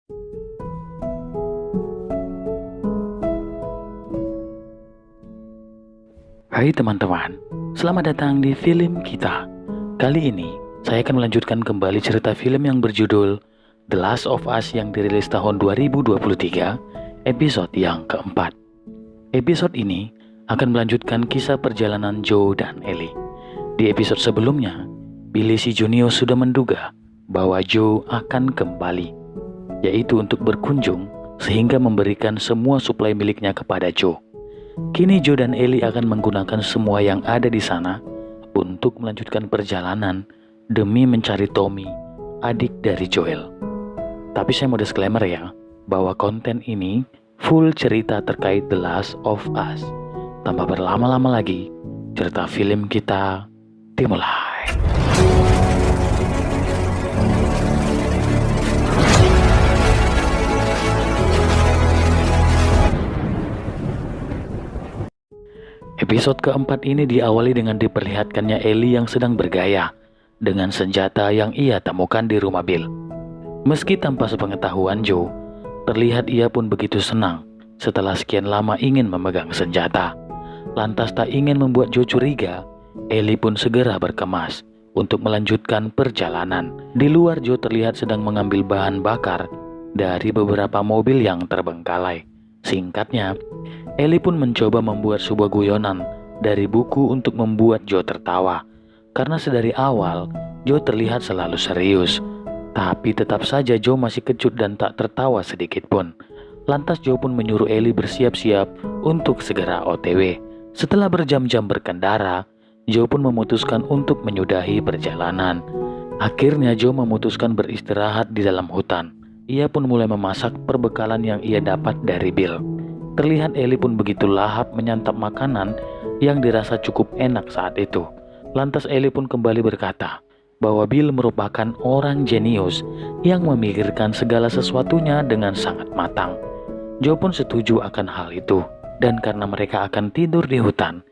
Hai teman-teman, selamat datang di film kita. Kali ini, saya akan melanjutkan kembali cerita film yang berjudul The Last of Us yang dirilis tahun 2023, episode yang keempat. Episode ini akan melanjutkan kisah perjalanan Joe dan Ellie. Di episode sebelumnya, Billy si Junior sudah menduga bahwa Joe akan kembali, yaitu untuk berkunjung sehingga memberikan semua suplai miliknya kepada Joe. Kini Joe dan Ellie akan menggunakan semua yang ada di sana untuk melanjutkan perjalanan demi mencari Tommy, adik dari Joel. Tapi saya mau disclaimer ya, bahwa konten ini full cerita terkait The Last of Us. Tanpa berlama-lama lagi, cerita film kita dimulai. Episode keempat ini diawali dengan diperlihatkannya Ellie yang sedang bergaya dengan senjata yang ia temukan di rumah Bill. Meski tanpa sepengetahuan Joe, terlihat ia pun begitu senang setelah sekian lama ingin memegang senjata. Lantas tak ingin membuat Joe curiga, Ellie pun segera berkemas untuk melanjutkan perjalanan. Di luar Joe terlihat sedang mengambil bahan bakar dari beberapa mobil yang terbengkalai. Singkatnya, Ellie pun mencoba membuat sebuah guyonan dari buku untuk membuat Joe tertawa. Karena sedari awal, Joe terlihat selalu serius. Tapi tetap saja Joe masih kecut dan tak tertawa sedikit pun. Lantas Joe pun menyuruh Ellie bersiap-siap untuk segera OTW. Setelah berjam-jam berkendara, Joe pun memutuskan untuk menyudahi perjalanan. Akhirnya Joe memutuskan beristirahat di dalam hutan. Ia pun mulai memasak perbekalan yang ia dapat dari Bill. Terlihat Ellie pun begitu lahap menyantap makanan yang dirasa cukup enak saat itu. Lantas Ellie pun kembali berkata bahwa Bill merupakan orang jenius yang memikirkan segala sesuatunya dengan sangat matang. Joe pun setuju akan hal itu, dan karena mereka akan tidur di hutan,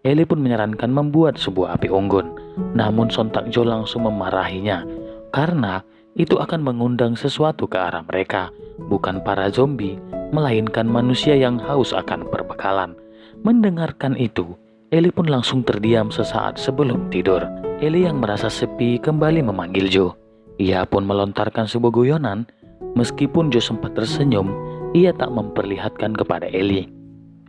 Ellie pun menyarankan membuat sebuah api unggun. Namun sontak Joe langsung memarahinya karena itu akan mengundang sesuatu ke arah mereka, bukan para zombie, melainkan manusia yang haus akan perbekalan. Mendengarkan itu, Ellie pun langsung terdiam sesaat sebelum tidur. Ellie yang merasa sepi kembali memanggil Joe. Ia pun melontarkan sebuah guyonan. Meskipun Joe sempat tersenyum, ia tak memperlihatkan kepada Ellie.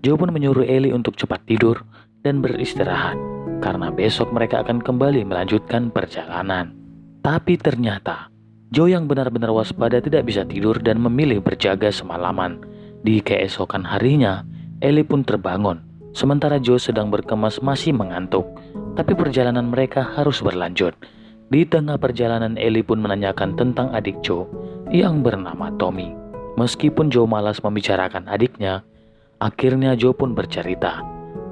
Joe pun menyuruh Ellie untuk cepat tidur dan beristirahat, karena besok mereka akan kembali melanjutkan perjalanan. Tapi ternyata Joe yang benar-benar waspada tidak bisa tidur dan memilih berjaga semalaman. Di keesokan harinya, Ellie pun terbangun, sementara Joe sedang berkemas masih mengantuk. Tapi perjalanan mereka harus berlanjut. Di tengah perjalanan Ellie pun menanyakan tentang adik Joe yang bernama Tommy. Meskipun Joe malas membicarakan adiknya, akhirnya Joe pun bercerita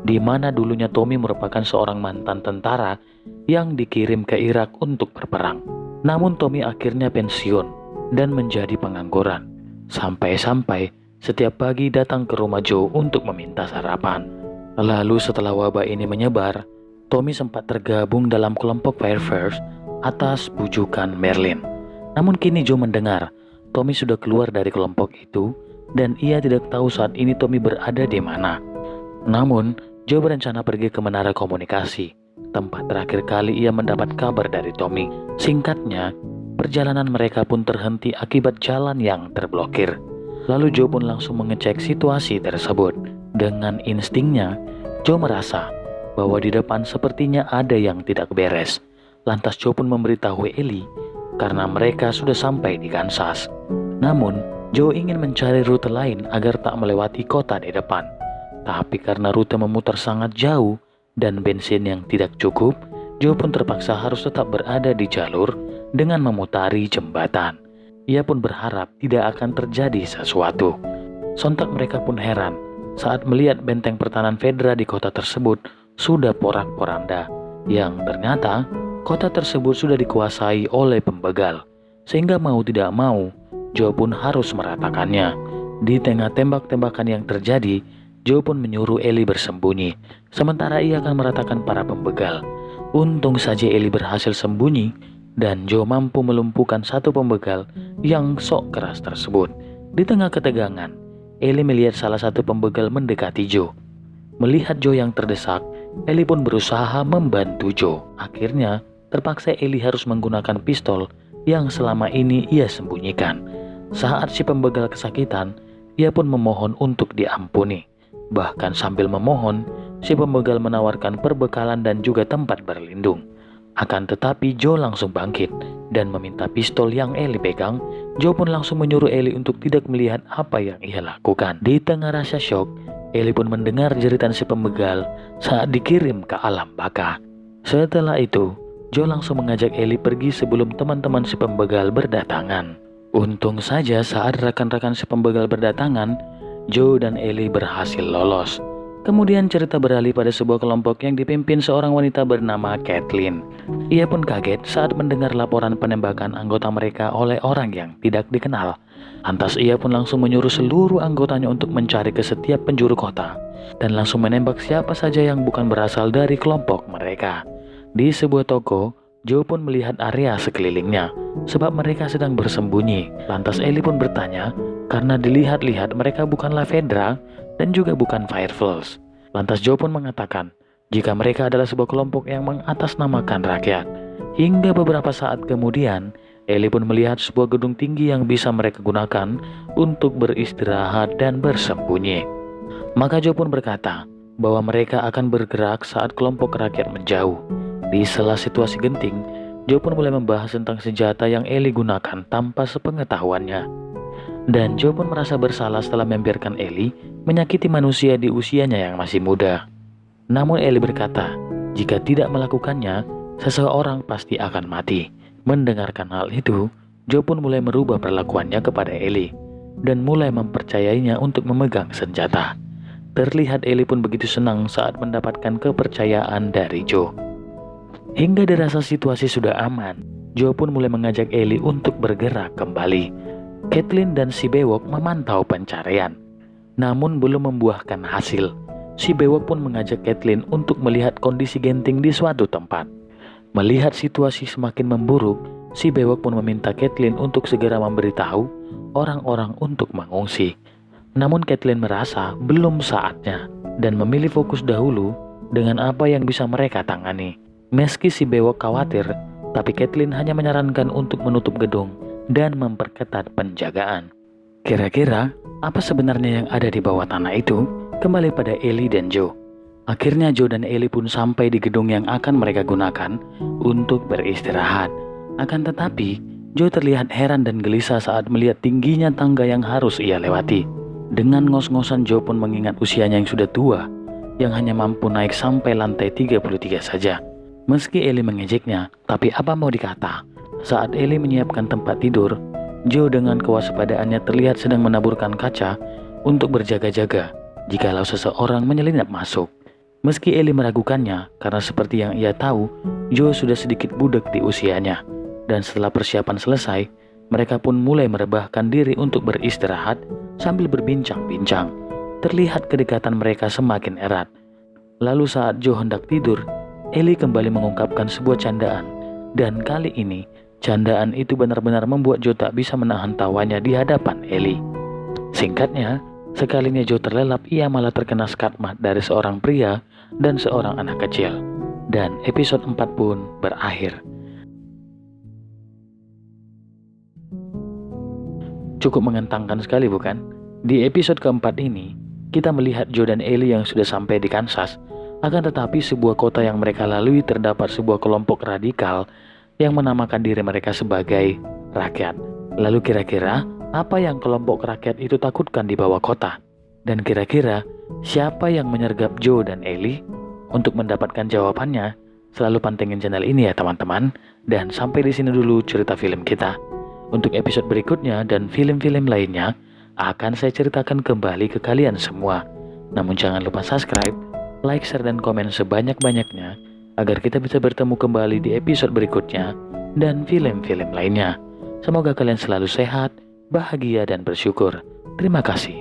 di mana dulunya Tommy merupakan seorang mantan tentara yang dikirim ke Irak untuk berperang. Namun Tommy akhirnya pensiun dan menjadi pengangguran. Sampai-sampai setiap pagi datang ke rumah Joe untuk meminta sarapan. Lalu setelah wabah ini menyebar, Tommy sempat tergabung dalam kelompok Firefirst atas bujukan Merlin. Namun kini Joe mendengar Tommy sudah keluar dari kelompok itu dan ia tidak tahu saat ini Tommy berada di mana. Namun Joe berencana pergi ke menara komunikasi, tempat terakhir kali ia mendapat kabar dari Tommy. Singkatnya, perjalanan mereka pun terhenti akibat jalan yang terblokir. Lalu Joe pun langsung mengecek situasi tersebut. Dengan instingnya, Joe merasa bahwa di depan sepertinya ada yang tidak beres. Lantas Joe pun memberitahu Ellie karena mereka sudah sampai di Kansas. Namun, Joe ingin mencari rute lain agar tak melewati kota di depan. Tapi karena rute memutar sangat jauh dan bensin yang tidak cukup, Joe pun terpaksa harus tetap berada di jalur dengan memutari jembatan. Ia pun berharap tidak akan terjadi sesuatu. Sontak mereka pun heran saat melihat benteng pertahanan Fedra di kota tersebut sudah porak-poranda, yang ternyata kota tersebut sudah dikuasai oleh pembegal. Sehingga mau tidak mau, Joe pun harus meratakannya. Di tengah tembak-tembakan yang terjadi, Joe pun menyuruh Ellie bersembunyi, sementara ia akan meratakan para pembegal. Untung saja Ellie berhasil sembunyi dan Joe mampu melumpuhkan satu pembegal yang sok keras tersebut. Di tengah ketegangan, Ellie melihat salah satu pembegal mendekati Joe. Melihat Joe yang terdesak, Ellie pun berusaha membantu Joe. Akhirnya, terpaksa Ellie harus menggunakan pistol yang selama ini ia sembunyikan. Saat si pembegal kesakitan, ia pun memohon untuk diampuni. Bahkan sambil memohon, si pembegal menawarkan perbekalan dan juga tempat berlindung. Akan tetapi Joe langsung bangkit dan meminta pistol yang Ellie pegang. Joe pun langsung menyuruh Ellie untuk tidak melihat apa yang ia lakukan. Di tengah rasa syok, Ellie pun mendengar jeritan si pembegal saat dikirim ke alam baka. Setelah itu, Joe langsung mengajak Ellie pergi sebelum teman-teman si pembegal berdatangan. Untung saja saat rekan-rekan si pembegal berdatangan, Joe dan Ellie berhasil lolos. Kemudian cerita beralih pada sebuah kelompok yang dipimpin seorang wanita bernama Kathleen. Ia pun kaget saat mendengar laporan penembakan anggota mereka oleh orang yang tidak dikenal. Lantas ia pun langsung menyuruh seluruh anggotanya untuk mencari ke setiap penjuru kota dan langsung menembak siapa saja yang bukan berasal dari kelompok mereka. Di sebuah toko, Joe pun melihat area sekelilingnya sebab mereka sedang bersembunyi. Lantas Ellie pun bertanya karena dilihat-lihat mereka bukanlah Fedra dan juga bukan Firefalls. Lantas Joe pun mengatakan jika mereka adalah sebuah kelompok yang mengatasnamakan rakyat. Hingga beberapa saat kemudian, Ellie pun melihat sebuah gedung tinggi yang bisa mereka gunakan untuk beristirahat dan bersembunyi. Maka Joe pun berkata bahwa mereka akan bergerak saat kelompok rakyat menjauh. Di sela situasi genting, Joe pun mulai membahas tentang senjata yang Ellie gunakan tanpa sepengetahuannya. Dan Joe pun merasa bersalah setelah membiarkan Ellie menyakiti manusia di usianya yang masih muda. Namun Ellie berkata, jika tidak melakukannya, seseorang pasti akan mati. Mendengarkan hal itu, Joe pun mulai merubah perlakuannya kepada Ellie dan mulai mempercayainya untuk memegang senjata. Terlihat Ellie pun begitu senang saat mendapatkan kepercayaan dari Joe. Hingga dirasa situasi sudah aman, Joe pun mulai mengajak Ellie untuk bergerak kembali. Kathleen dan si bewok memantau pencarian, namun belum membuahkan hasil. Si bewok pun mengajak Kathleen untuk melihat kondisi genting di suatu tempat. Melihat situasi semakin memburuk, si bewok pun meminta Kathleen untuk segera memberitahu orang-orang untuk mengungsi. Namun Kathleen merasa belum saatnya dan memilih fokus dahulu dengan apa yang bisa mereka tangani. Meski si bewok khawatir, tapi Kathleen hanya menyarankan untuk menutup gedung dan memperketat penjagaan. Kira-kira apa sebenarnya yang ada di bawah tanah itu? Kembali pada Ellie dan Joe. Akhirnya Joe dan Ellie pun sampai di gedung yang akan mereka gunakan untuk beristirahat. Akan tetapi, Joe terlihat heran dan gelisah saat melihat tingginya tangga yang harus ia lewati. Dengan ngos-ngosan Joe pun mengingat usianya yang sudah tua, yang hanya mampu naik sampai lantai 33 saja. Meski Ellie mengejeknya, tapi apa mau dikata, saat Ellie menyiapkan tempat tidur, Joe dengan kewaspadaannya terlihat sedang menaburkan kaca untuk berjaga-jaga jikalau seseorang menyelinap masuk. Meski Ellie meragukannya, karena seperti yang ia tahu, Joe sudah sedikit budak di usianya. Dan setelah persiapan selesai, mereka pun mulai merebahkan diri untuk beristirahat sambil berbincang-bincang. Terlihat kedekatan mereka semakin erat. Lalu saat Joe hendak tidur, Ellie kembali mengungkapkan sebuah candaan. Dan kali ini, candaan itu benar-benar membuat Joe tak bisa menahan tawanya di hadapan Ellie. Singkatnya, sekalinya Joe terlelap, ia malah terkena skatmat dari seorang pria dan seorang anak kecil. Dan episode 4 pun berakhir. Cukup mengenaskan sekali bukan? Di episode keempat ini, kita melihat Joe dan Ellie yang sudah sampai di Kansas. Akan tetapi sebuah kota yang mereka lalui terdapat sebuah kelompok radikal yang menamakan diri mereka sebagai rakyat. Lalu kira-kira apa yang kelompok rakyat itu takutkan di bawah kota? Dan kira-kira siapa yang menyergap Joe dan Ellie? Untuk mendapatkan jawabannya, selalu pantengin channel ini ya teman-teman. Dan sampai di sini dulu cerita film kita. Untuk episode berikutnya dan film-film lainnya akan saya ceritakan kembali ke kalian semua. Namun jangan lupa subscribe, like, share, dan komen sebanyak-banyaknya agar kita bisa bertemu kembali di episode berikutnya dan film-film lainnya. Semoga kalian selalu sehat, bahagia, dan bersyukur. Terima kasih.